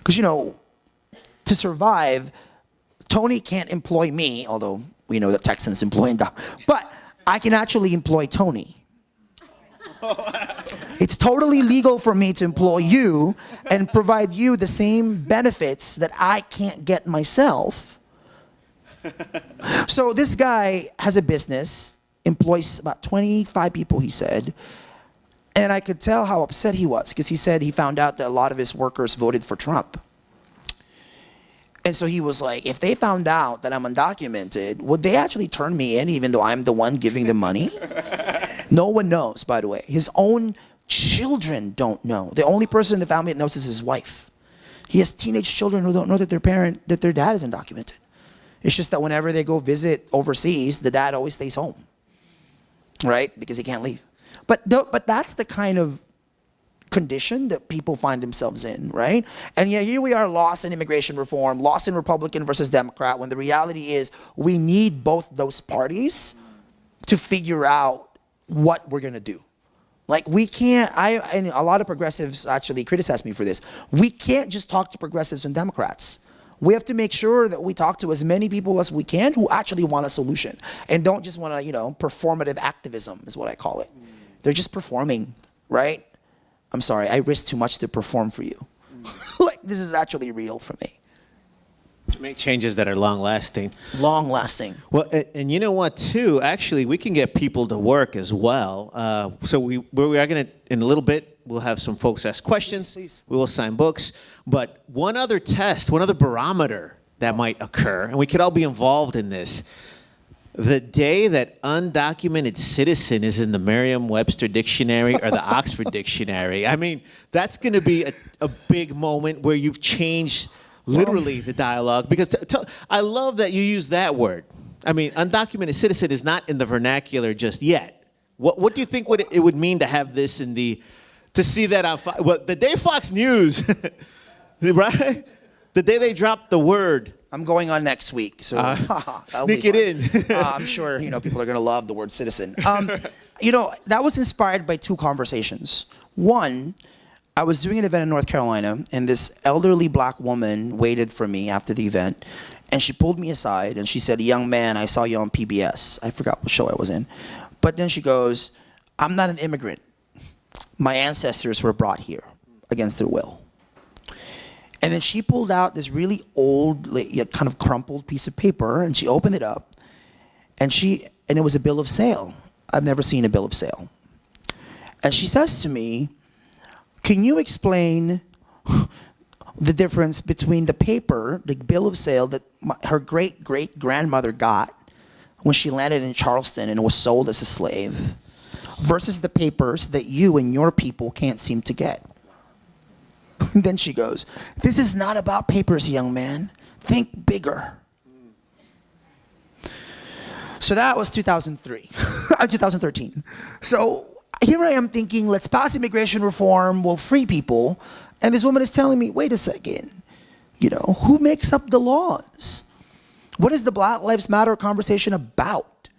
Because, to survive, Tony can't employ me, although we know that Texans employ him. But I can actually employ Tony. It's totally legal for me to employ you and provide you the same benefits that I can't get myself. So this guy has a business, employs about 25 people, he said, and I could tell how upset he was because he said he found out that a lot of his workers voted for Trump. And so he was like, if they found out that I'm undocumented, would they actually turn me in even though I'm the one giving them money? No one knows, by the way. His own children don't know. The only person in the family that knows is his wife. He has teenage children who don't know that their dad is undocumented. It's just that whenever they go visit overseas, the dad always stays home, right? Because he can't leave. But that's the kind of condition that people find themselves in, right? And yet here we are lost in immigration reform, lost in Republican versus Democrat, when the reality is we need both those parties to figure out what we're gonna do. Like we can't, and a lot of progressives actually criticize me for this, we can't just talk to progressives and Democrats. We have to make sure that we talk to as many people as we can who actually want a solution and don't just want to, performative activism is what I call it. They're just performing, right? I'm sorry, I risk too much to perform for you. Like, this is actually real for me. To make changes that are long-lasting. Long-lasting. Well, and you know what, too? Actually, we can get people to work as well. So we are going to, in a little bit, we'll have some folks ask questions. Please. We will sign books. But one other test, one other barometer that might occur, and we could all be involved in this. The day that undocumented citizen is in the Merriam-Webster dictionary or the Oxford dictionary, I mean, that's going to be a big moment where you've changed literally the dialogue. Because I love that you use that word. I mean, undocumented citizen is not in the vernacular just yet. What do you think it would mean to have this to see that on the day Fox News, right? The day they dropped the word. I'm going on next week, so that'll sneak be it fun. in. I'm sure people are going to love the word citizen. That was inspired by two conversations. One, I was doing an event in North Carolina, and this elderly black woman waited for me after the event, and she pulled me aside, and she said, "Young man, I saw you on PBS." I forgot what show I was in. But then she goes, "I'm not an immigrant. My ancestors were brought here against their will." And then she pulled out this really old, kind of crumpled piece of paper, and she opened it up, and it was a bill of sale. I've never seen a bill of sale. And she says to me, "Can you explain the difference between the paper, the bill of sale that her great-great-grandmother got when she landed in Charleston and was sold as a slave, versus the papers that you and your people can't seem to get?" And then she goes, "This is not about papers, young man. Think bigger." So that was 2013. So here I am thinking, let's pass immigration reform, we'll free people. And this woman is telling me, wait a second, who makes up the laws? What is the Black Lives Matter conversation about?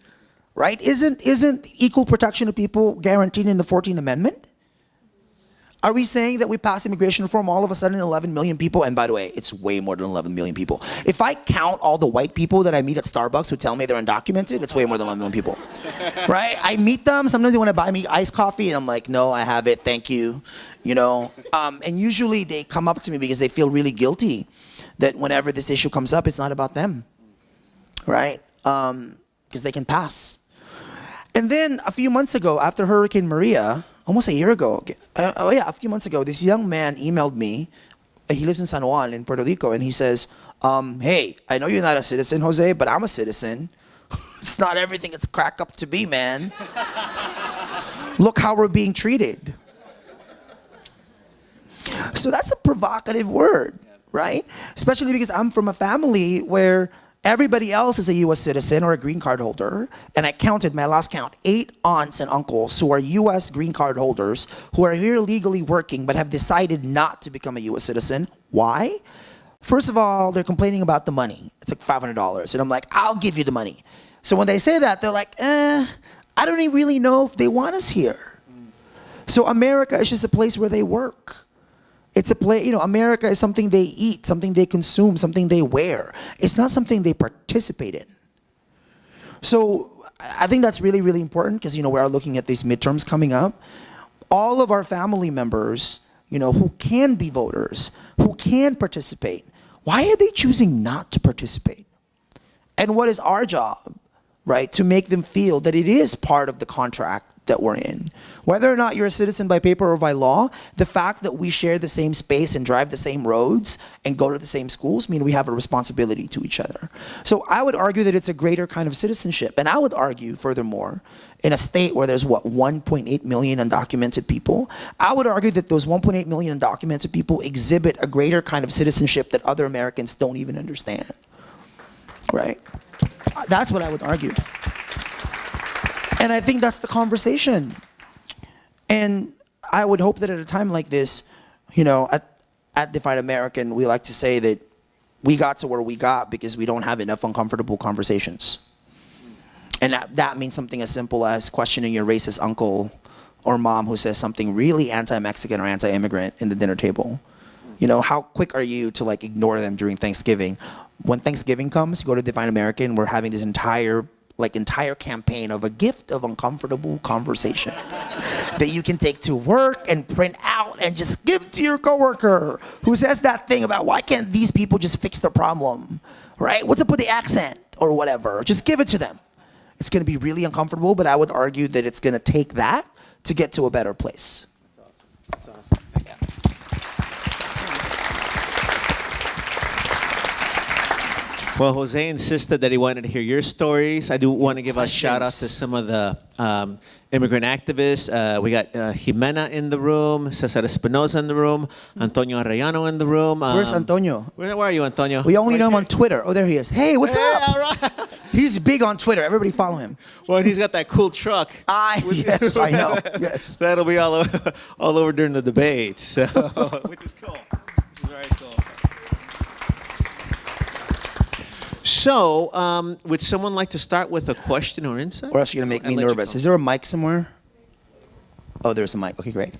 Right? Isn't equal protection of people guaranteed in the 14th Amendment? Are we saying that we pass immigration reform, all of a sudden 11 million people? And by the way, it's way more than 11 million people. If I count all the white people that I meet at Starbucks who tell me they're undocumented, it's way more than 11 million people. Right? I meet them, sometimes they want to buy me iced coffee, and I'm like, "No, I have it, thank you." And usually they come up to me because they feel really guilty that whenever this issue comes up, it's not about them. Right? Because they can pass. And then a few months ago, after Hurricane Maria, almost a year ago, a few months ago, this young man emailed me. He lives in San Juan in Puerto Rico, and he says, "Hey, I know you're not a citizen, Jose, but I'm a citizen. It's not everything it's cracked up to be, man. Look how we're being treated." So that's a provocative word, right? Especially because I'm from a family where everybody else is a U.S. citizen or a green card holder. And I counted, my last count, 8 aunts and uncles who are U.S. green card holders who are here legally working but have decided not to become a U.S. citizen. Why? First of all, they're complaining about the money. It's like $500. And I'm like, "I'll give you the money." So when they say that, they're like, I don't even really know if they want us here. So America is just a place where they work. It's a place, America is something they eat, something they consume, something they wear. It's not something they participate in. So I think that's really, really important because, we are looking at these midterms coming up. All of our family members, who can be voters, who can participate, why are they choosing not to participate? And what is our job, right, to make them feel that it is part of the contract that we're in? Whether or not you're a citizen by paper or by law, the fact that we share the same space and drive the same roads and go to the same schools mean we have a responsibility to each other. So I would argue that it's a greater kind of citizenship. And I would argue, furthermore, in a state where there's 1.8 million undocumented people, I would argue that those 1.8 million undocumented people exhibit a greater kind of citizenship that other Americans don't even understand. Right? That's what I would argue. And I think that's the conversation. And I would hope that at a time like this, at Divide American, we like to say that we got to where we got because we don't have enough uncomfortable conversations. And that means something as simple as questioning your racist uncle or mom who says something really anti-Mexican or anti-immigrant in the dinner table. How quick are you to ignore them during Thanksgiving? When Thanksgiving comes, you go to Divine American, we're having this entire campaign of a gift of uncomfortable conversation that you can take to work and print out and just give to your coworker who says that thing about, why can't these people just fix the problem, right? What's up with the accent or whatever? Just give it to them. It's going to be really uncomfortable, but I would argue that it's going to take that to get to a better place. That's awesome. Well, Jose insisted that he wanted to hear your stories. I do want to give a shout out to Questions. some of the immigrant activists. We got Jimena in the room, Cesar Espinosa in the room, Antonio Arellano in the room. Where's Antonio? Where are you, Antonio? We only know him on Twitter. Oh, there he is. Hey, what's Hey, up? all right. He's big on Twitter. Everybody follow him. Well, he's got that cool truck. Yes, I know. Yes. That'll be all over during the debates, so, which is cool. Which is very cool. So, would someone like to start with a question or insight? Or else you're gonna make I'll me let you nervous. go. Is there a mic somewhere? Oh, there's a mic. Okay, great.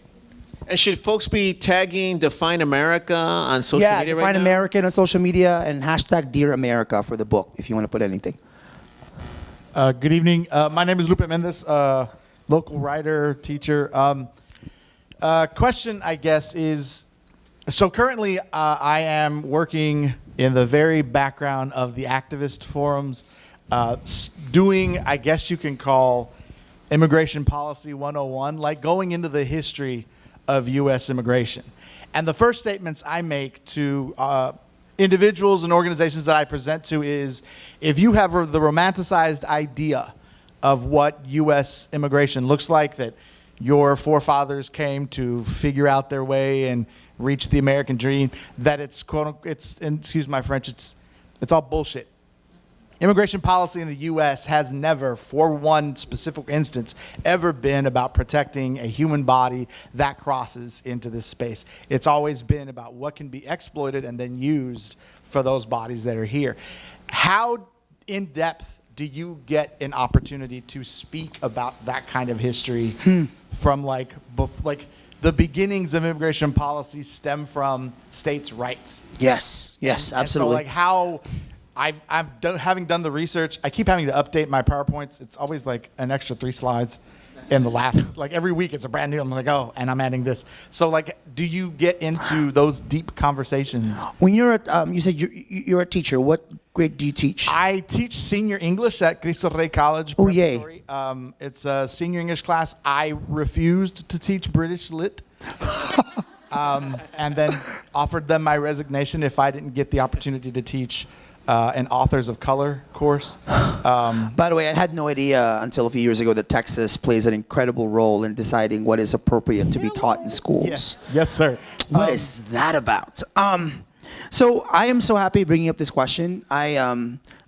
And should folks be tagging Define America on social Yeah, media Define right now? American on social media and hashtag Dear America for the book if you want to put anything. Good evening. My name is Lupe Mendez, local writer, teacher. Question, I guess, is so currently I am working in the very background of the activist forums, doing, I guess you can call, Immigration Policy 101, like going into the history of U.S. immigration. And the first statements I make to individuals and organizations that I present to is, if you have the romanticized idea of what U.S. immigration looks like, that your forefathers came to figure out their way and reach the American dream, that it's quote, it's, and excuse my French, it's all bullshit. Immigration policy in the U.S. has never, for one specific instance, ever been about protecting a human body that crosses into this space. It's always been about what can be exploited and then used for those bodies that are here. How in depth do you get an opportunity to speak about that kind of history from like the beginnings of immigration policy stem from states' rights? Yes, yes, And absolutely. so like how having done the research, I keep having to update my PowerPoints. It's always like an extra 3 slides in the last, like every week it's a brand new, I'm like, oh, and I'm adding this. So like, do you get into those deep conversations? When you're at, you said you're a teacher. What grade do you teach? I teach senior English at Cristo Rey College. Oh, yay. Preparatory. It's a senior English class. I refused to teach British Lit. And then offered them my resignation if I didn't get the opportunity to teach an Authors of Color course. By the way, I had no idea until a few years ago that Texas plays an incredible role in deciding what is appropriate to be taught in schools. Yes, sir. What is that about? So I am so happy bringing up this question. I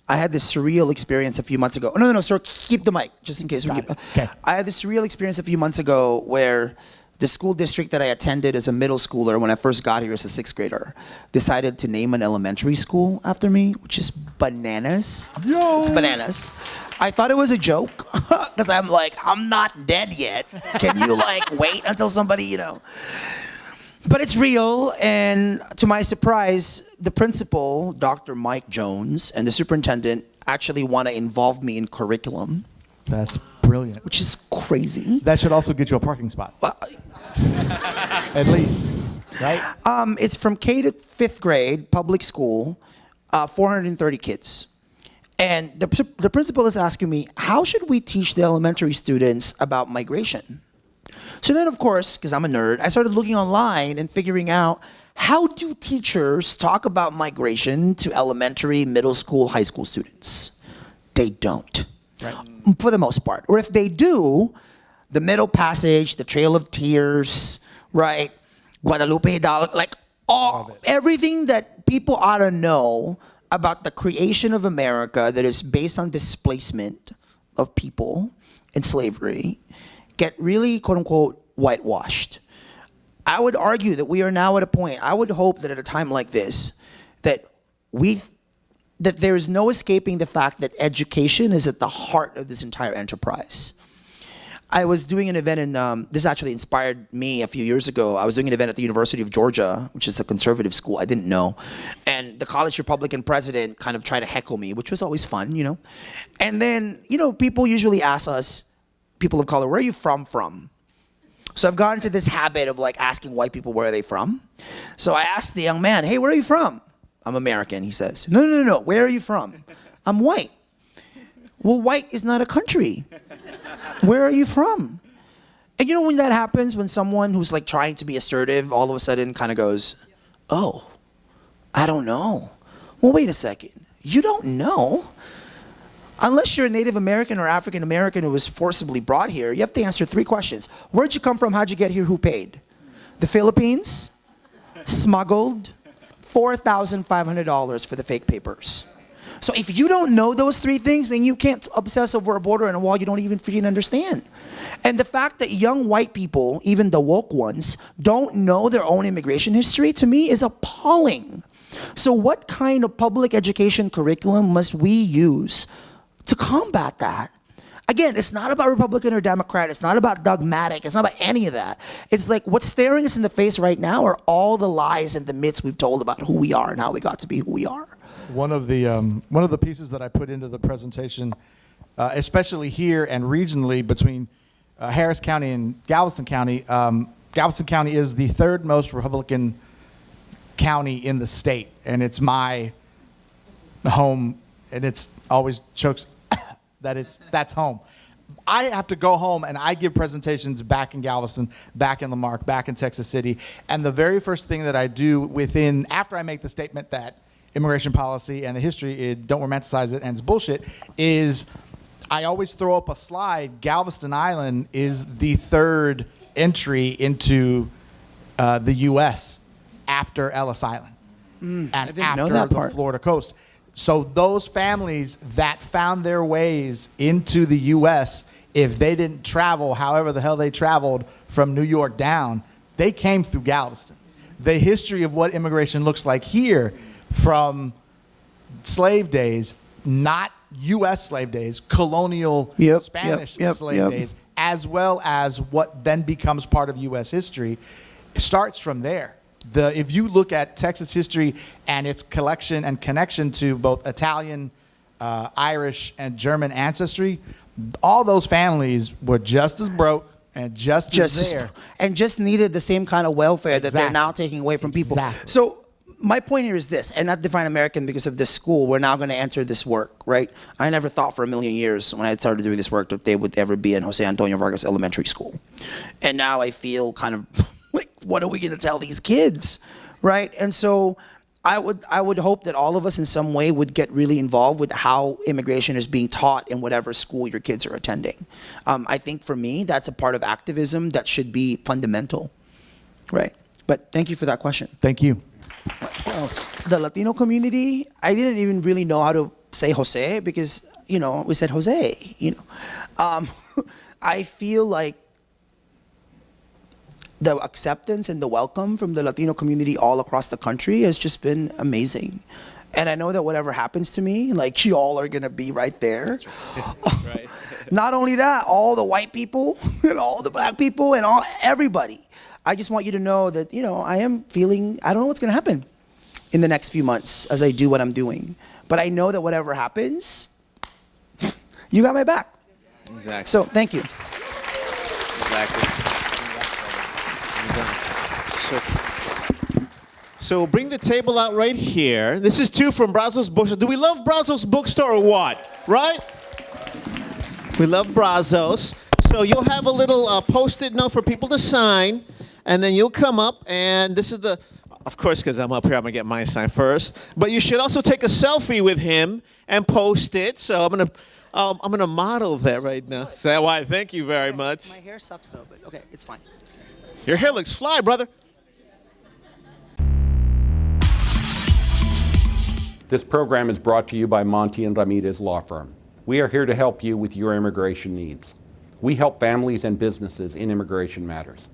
had this surreal experience a few months ago. No, sir, keep the mic, just in case. Okay. I had this surreal experience a few months ago where the school district that I attended as a middle schooler when I first got here as a 6th grader decided to name an elementary school after me, which is bananas. It's bananas. I thought it was a joke because I'm like, I'm not dead yet. Can you like wait until somebody, But it's real, and to my surprise, the principal, Dr. Mike Jones, and the superintendent actually want to involve me in curriculum, That's brilliant. which is crazy. That should also get you a parking spot, at least, right? It's from K to 5th grade, public school, 430 kids. And the principal is asking me, how should we teach the elementary students about migration? So then, of course, because I'm a nerd, I started looking online and figuring out, how do teachers talk about migration to elementary, middle school, high school students? They don't, for the most part. Or if they do, the Middle Passage, the Trail of Tears, right? Guadalupe Hidalgo, like everything that people ought to know about the creation of America that is based on displacement of people and slavery get really, quote unquote, whitewashed. I would argue that we are now at a point, I would hope that at a time like this, that there is no escaping the fact that education is at the heart of this entire enterprise. I was doing an event this actually inspired me a few years ago. I was doing an event at the University of Georgia, which is a conservative school, I didn't know. And the college Republican president kind of tried to heckle me, which was always fun, And then, people usually ask us, people of color, where are you from? So I've gotten into this habit of like asking white people where are they from. So I asked the young man, hey, where are you from? I'm American, he says. No, where are you from? I'm white. Well, white is not a country. Where are you from? And when that happens, when someone who's like trying to be assertive all of a sudden kind of goes, oh, I don't know. Well, wait a second. You don't know. Unless you're a Native American or African American who was forcibly brought here, you have to answer 3 questions. Where'd you come from? How'd you get here? Who paid? The Philippines? Smuggled? $4,500 for the fake papers. So if you don't know those 3 things, then you can't obsess over a border and a wall you don't even freaking understand. And the fact that young white people, even the woke ones, don't know their own immigration history, to me, is appalling. So what kind of public education curriculum must we use to combat that? Again, it's not about Republican or Democrat. It's not about dogmatic. It's not about any of that. It's like what's staring us in the face right now are all the lies and the myths we've told about who we are and how we got to be who we are. One of the pieces that I put into the presentation, especially here and regionally between Harris County and Galveston County. Galveston County is the 3rd most Republican county in the state, and it's my home, and it's always chokes that's home. I have to go home and I give presentations back in Galveston, back in Lamarck, back in Texas City, and the very first thing that I do after I make the statement that immigration policy and the history, don't romanticize it and it's bullshit, is I always throw up a slide. Galveston Island is the 3rd entry into the U.S. after Ellis Island and after the Florida coast. So those families that found their ways into the U.S., if they didn't travel however the hell they traveled from New York down, they came through Galveston. The history of what immigration looks like here from slave days, not U.S. slave days, colonial Spanish slave days, as well as what then becomes part of U.S. history, starts from there. If you look at Texas history and its collection and connection to both Italian, Irish, and German ancestry, all those families were just as broke and just there. And just needed the same kind of welfare that they're now taking away from people. Exactly. So my point here is this, and not Define American because of this school, we're now going to enter this work, right? I never thought for a million years when I started doing this work that they would ever be in Jose Antonio Vargas Elementary School. And now I feel kind of like, what are we going to tell these kids, right? And so I would hope that all of us in some way would get really involved with how immigration is being taught in whatever school your kids are attending. I think for me, that's a part of activism that should be fundamental, right? But thank you for that question. Thank you. What else? The Latino community, I didn't even really know how to say Jose because, we said Jose, I feel like the acceptance and the welcome from the Latino community all across the country has just been amazing. And I know that whatever happens to me, like y'all are gonna be right there. Right. Not only that, all the white people and all the black people and everybody. I just want you to know that, I am feeling, I don't know what's gonna happen in the next few months as I do what I'm doing. But I know that whatever happens, you got my back. Exactly. So thank you. Exactly. So bring the table out right here. This is 2 from Brazos Bookstore. Do we love Brazos Bookstore or what? Right? We love Brazos. So you'll have a little post-it note for people to sign, and then you'll come up, and this is of course, because I'm up here, I'm going to get my sign first. But you should also take a selfie with him and post it. So I'm gonna model that right now. So why? Thank you very much. My hair sucks though, but okay, it's fine. Your hair looks fly, brother. This program is brought to you by Monty and Ramirez Law Firm. We are here to help you with your immigration needs. We help families and businesses in immigration matters.